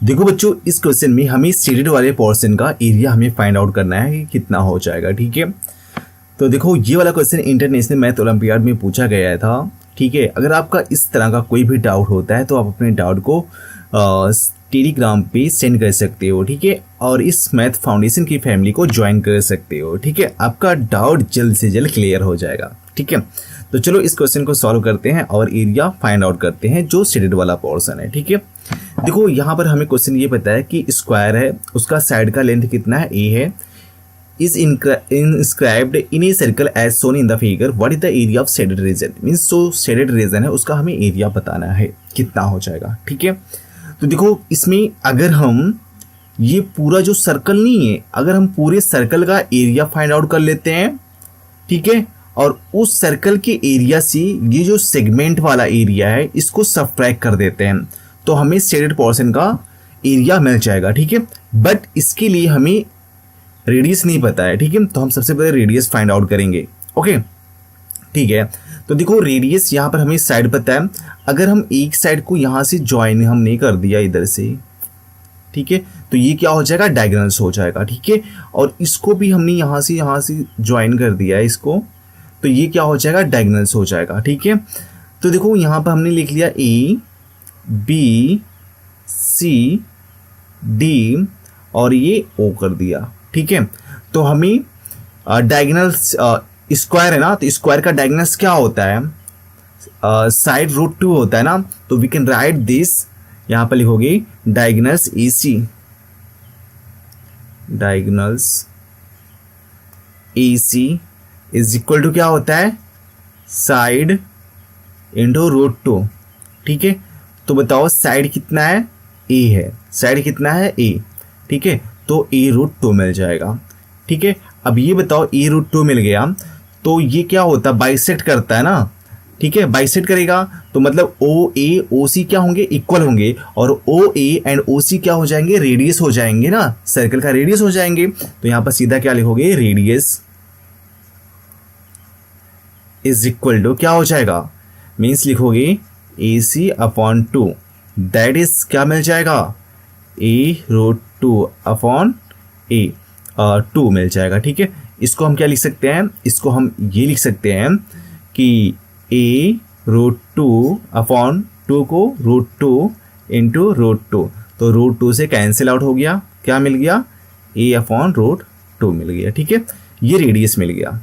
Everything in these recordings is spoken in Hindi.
देखो बच्चों, इस क्वेश्चन में हमें शेडेड वाले पोर्शन का एरिया हमें फाइंड आउट करना है कि कितना हो जाएगा। ठीक है, तो देखो ये वाला क्वेश्चन इंटरनेशनल मैथ ओलंपियाड में पूछा गया था। ठीक है, अगर आपका इस तरह का कोई भी डाउट होता है तो आप अपने डाउट को टेलीग्राम पे सेंड कर सकते हो। ठीक है, और इस मैथ फाउंडेशन की फैमिली को ज्वाइन कर सकते हो। ठीक है, आपका डाउट जल्द से जल्द क्लियर हो जाएगा। ठीक है, तो चलो इस क्वेश्चन को सॉल्व करते हैं और एरिया फाइंड आउट करते हैं जो शेडेड वाला पोर्शन है। ठीक है, देखो यहाँ पर हमें क्वेश्चन ये पता है कि स्क्वायर है, उसका साइड का लेंथ कितना है, ए है, is inscribed in a circle as shown in the figure. What is the area of shaded region? Means जो shaded region है उसका हमें एरिया बताना है कितना हो जाएगा। ठीक है, तो देखो इसमें अगर हम ये पूरा जो सर्कल नहीं है, अगर हम पूरे सर्कल का एरिया फाइंड आउट कर लेते हैं, ठीक है, और उस सर्कल के एरिया से ये जो सेगमेंट वाला एरिया है इसको सब्ट्रैक्ट कर देते हैं तो हमें शेडेड पोर्शन का एरिया मिल जाएगा। ठीक है, बट इसके लिए हमें रेडियस नहीं पता है। ठीक है, तो हम सबसे पहले रेडियस फाइंड आउट करेंगे। ओके, ठीक है, तो देखो रेडियस यहाँ पर हमें साइड पता है। अगर हम एक साइड को यहाँ से ज्वाइन हमने कर दिया इधर से, ठीक है, तो ये क्या हो जाएगा, डायगोनल्स हो जाएगा। ठीक है, और इसको भी हमने यहाँ से ज्वाइन कर दिया है इसको, तो ये क्या हो जाएगा, डायगोनल्स हो जाएगा। ठीक है, तो देखो यहाँ पर हमने लिख लिया ए बी सी डी और ये ओ कर दिया। ठीक है, तो हमें डायगोनल्स स्क्वायर है ना, तो स्क्वायर का डायगोनल्स क्या होता है, साइड रूट 2 होता है ना, तो वी कैन राइट दिस, यहाँ पर लिखोगे diagonals A C, diagonals A C is equal to क्या होता है, साइड इंटू रूट 2। ठीक है, तो बताओ साइड कितना है, ए है, साइड कितना है, ए। ठीक है, तो ए रूट 2 मिल जाएगा। ठीक है, अब ये बताओ ए रूट 2 मिल गया तो ये क्या होता है, बाइसेक्ट करता है ना। ठीक है, बाइसेक्ट करेगा तो मतलब ओ ए ओ सी क्या होंगे, इक्वल होंगे, और ओ ए एंड ओ सी क्या हो जाएंगे, रेडियस हो जाएंगे ना, सर्कल का रेडियस हो जाएंगे। तो यहां पर सीधा क्या लिखोगे, रेडियस इज इक्वल टू क्या हो जाएगा, मीन्स लिखोगे ए सी अपॉन 2, दैट इज क्या मिल जाएगा, ए रूट 2 अपॉन ए 2 मिल जाएगा। ठीक है, इसको हम क्या लिख सकते हैं, इसको हम ये लिख सकते हैं कि ए रूट 2 अपॉन 2 को रूट 2 इंटू रूट 2, तो रूट 2 से कैंसिल आउट हो गया, क्या मिल गया, ए अपॉन रूट 2 मिल गया। ठीक है, ये रेडियस मिल गया।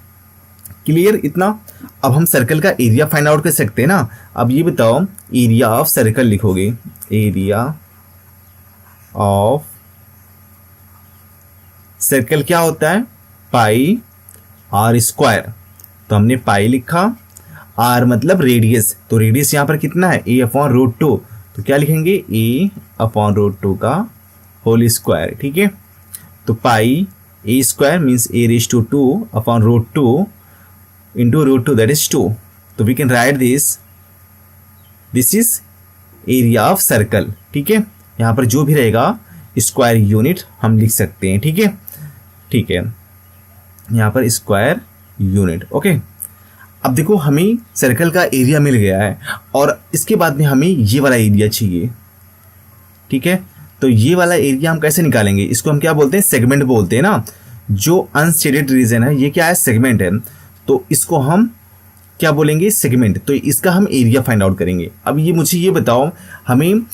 क्लियर इतना। अब हम सर्कल का एरिया फाइंड आउट कर सकते हैं ना। अब ये बताओ एरिया ऑफ सर्कल लिखोगे, एरिया ऑफ सर्कल क्या होता है, पाई आर स्क्वायर, तो हमने पाई लिखा, आर मतलब रेडियस, तो रेडियस यहां पर कितना है, ए अपॉन रूट 2, तो क्या लिखेंगे, ए अपॉन रूट 2 का होल स्क्वायर। ठीक है, तो pi A square means A raise to 2 upon root 2 into root 2 that is 2, तो we can write this is area of circle. ठीक है, यहाँ पर जो भी रहेगा स्क्वायर यूनिट हम लिख सकते हैं। ठीक है, ठीक है, यहाँ पर स्क्वायर यूनिट। ओके, अब देखो हमें सर्कल का एरिया मिल गया है और इसके बाद में हमें ये वाला एरिया चाहिए। ठीक है, तो ये वाला एरिया हम कैसे निकालेंगे, इसको हम क्या बोलते हैं, सेगमेंट बोलते हैं ना। जो अनशेडेड रीजन है ये क्या है, सेगमेंट है, तो इसको हम क्या बोलेंगे, सेगमेंट, तो इसका हम एरिया फाइंड आउट करेंगे। अब ये मुझे ये बताओ, हमें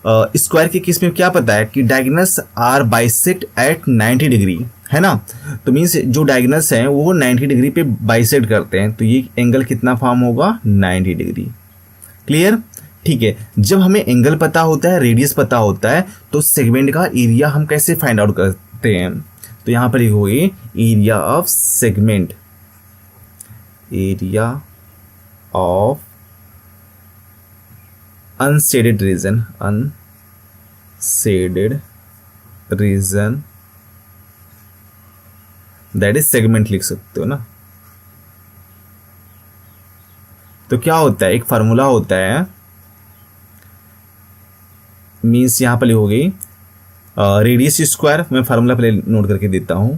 स्क्वायर के केस में क्या पता है कि diagonals are bisect at 90 degree, है ना, तो मीन्स जो डायगोनल्स हैं वो 90 डिग्री पे बाइसेक्ट करते हैं, तो ये एंगल कितना फॉर्म होगा, 90 डिग्री। क्लियर। ठीक है, जब हमें एंगल पता होता है, रेडियस पता होता है, तो सेगमेंट का एरिया हम कैसे फाइंड आउट करते हैं, तो यहां पर लिखोगे area of segment, area of unshaded region, unshaded region that is segment लिख सकते हो ना। तो क्या होता है, एक फार्मूला होता है, मीन्स यहां पर लिखोगे रेडियस स्क्वायर, मैं फार्मूला पहले नोट करके देता हूं।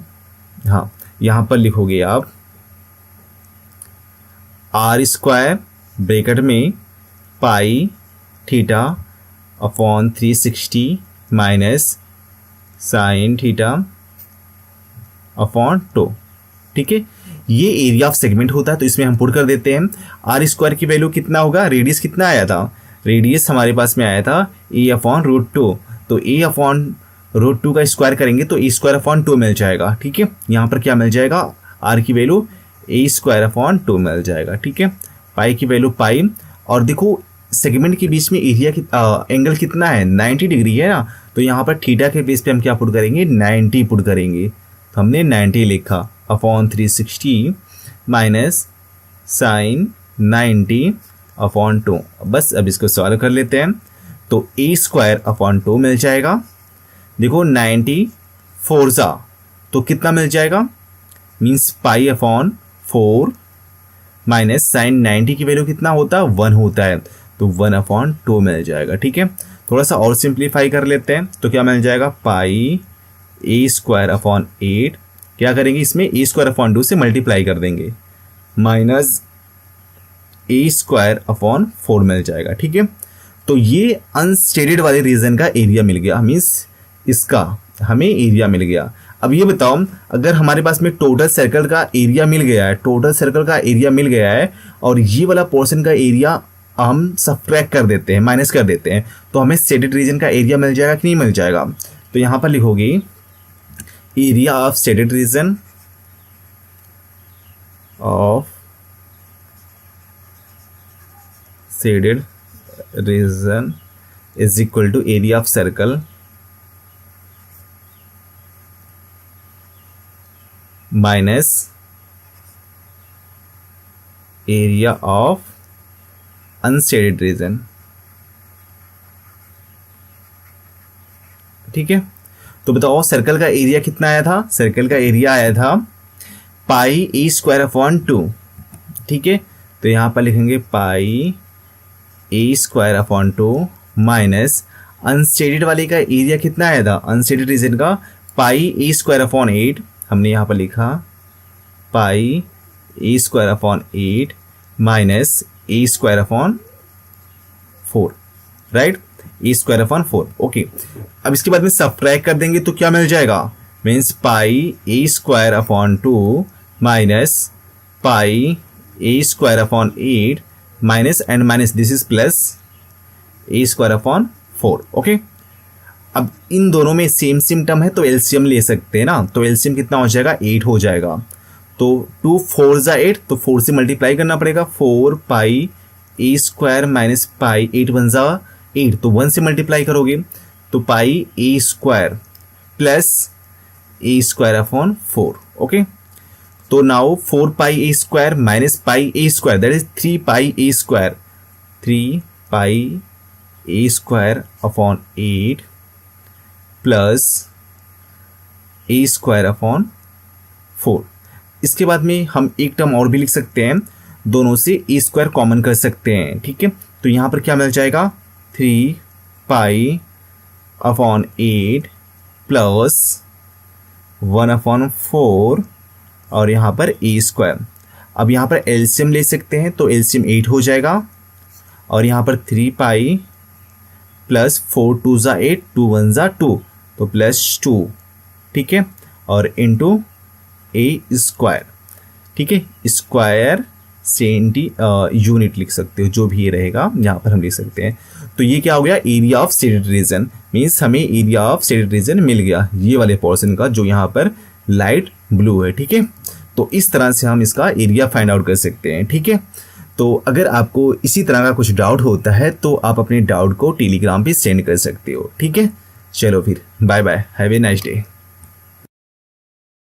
हाँ, यहां पर लिखोगे आप आर स्क्वायर ब्रैकेट में pi theta upon 360 minus sine theta upon two. ठीक है, ये एरिया ऑफ सेगमेंट होता है, तो इसमें हम पुट कर देते हैं। आर स्क्वायर की वैल्यू कितना होगा, रेडियस कितना आया था, रेडियस हमारे पास में आया था ए अपॉन रूट टू, तो ए अपॉन रूट टू का स्क्वायर करेंगे तो ए स्क्वायर अपॉन टू मिल जाएगा। ठीक है, यहाँ पर क्या मिल जाएगा, आर की वैल्यू ए स्क्वायर अपॉन टू मिल जाएगा। ठीक है, पाई की वैल्यू पाई, और देखो सेगमेंट के बीच में एरिया की एंगल कितना है, 90 डिग्री है ना, तो यहाँ पर थीटा के बेस पे हम क्या पुट करेंगे, 90 पुट करेंगे, तो हमने 90 लिखा अपॉन 360 माइनस साइन 90 अपॉन 2। बस अब इसको सॉल्व कर लेते हैं, तो ए स्क्वायर अपॉन 2 मिल जाएगा। देखो 90 4 जा तो कितना मिल जाएगा, means pi upon 4 minus sine 90 की वैल्यू कितना होता है, 1 होता है, तो 1 अपॉन 2 मिल जाएगा। ठीक है, थोड़ा सा और सिंप्लीफाई कर लेते हैं, तो क्या मिल जाएगा, पाई ए स्क्वायर अपॉन 8, क्या करेंगे इसमें ए स्क्वायर अपॉन 2 से मल्टीप्लाई कर देंगे, माइनस ए स्क्वायर अपॉन 4 मिल जाएगा। ठीक है, तो ये अनस्टेडेड वाले रीजन का एरिया मिल गया, मीन्स इसका हमें एरिया मिल गया। अब ये बताओ, अगर हमारे पास में टोटल सर्कल का एरिया मिल गया है, टोटल सर्कल का एरिया मिल गया है, और ये वाला पोर्शन का एरिया हम सब्ट्रैक्ट कर देते हैं, माइनस कर देते हैं, तो हमें शेडेड रीजन का एरिया मिल जाएगा कि नहीं मिल जाएगा। तो यहाँ पर लिखोगे area of shaded region of shaded region is equal to area of circle minus area of unshaded region. ठीक है, तो बताओ सर्कल का एरिया कितना आया था, सर्कल का एरिया आया था पाई ए स्क्वायर अपॉन 2। ठीक है, तो यहां पर लिखेंगे पाई A square upon 2 minus unshielded वाले का एरिया कितना आया था, अनशेडेड रीजन का पाई ए स्क्वायर अपॉन 8, हमने यहाँ पर लिखा पाई A square upon 8 minus A square upon 4, right, A square upon 4। Okay, अब इसके बाद में सब्ट्रैक्ट कर देंगे तो क्या मिल जाएगा, means pi A square upon 2 minus pi A square upon 8 minus and minus this is plus A square upon 4। Okay, अब इन दोनों में सेम सेम टर्म है तो एलसीएम ले सकते हैं ना, तो एलसीएम कितना हो जाएगा, 8 हो जाएगा, तो 2 4 जा 8, तो 4 से मल्टीप्लाई करना पड़ेगा, 4 पाई ए स्क्वायर माइनस पाई 8 1 जा 8, तो 1 से मल्टीप्लाई करोगे तो pi A square plus A square upon 4। Okay, तो now 4 pi A square minus pi A square that is 3 pi A square, 3 pi A square upon 8 plus A square upon 4। इसके बाद में हम एक टर्म और भी लिख सकते हैं, दोनों से ए स्क्वायर कॉमन कर सकते हैं। ठीक है, तो यहाँ पर क्या मिल जाएगा, 3 पाई अपॉन 8 प्लस 1 अपॉन 4 और यहाँ पर ए स्क्वायर। अब यहाँ पर एलसीएम ले सकते हैं, तो एलसीएम 8 हो जाएगा, और यहाँ पर 3 पाई प्लस 4 2 जा 8, 2 1 जा 2, तो प्लस 2। ठीक है, और इंटू ए स्क्वायर। ठीक है, स्क्वायर सेंटी यूनिट लिख सकते हो, जो भी ये रहेगा यहाँ पर हम लिख सकते हैं। तो ये क्या हो गया, area of shaded reason, means हमें एरिया ऑफ शेडेड रीजन मिल गया ये वाले पोर्शन का जो यहाँ पर लाइट ब्लू है। ठीक है, तो इस तरह से हम इसका एरिया फाइंड आउट कर सकते हैं। ठीक है, तो अगर आपको इसी तरह का कुछ डाउट होता है तो आप अपने डाउट को टेलीग्राम पे सेंड कर सकते हो। ठीक है, चलो फिर bye bye, have a nice day.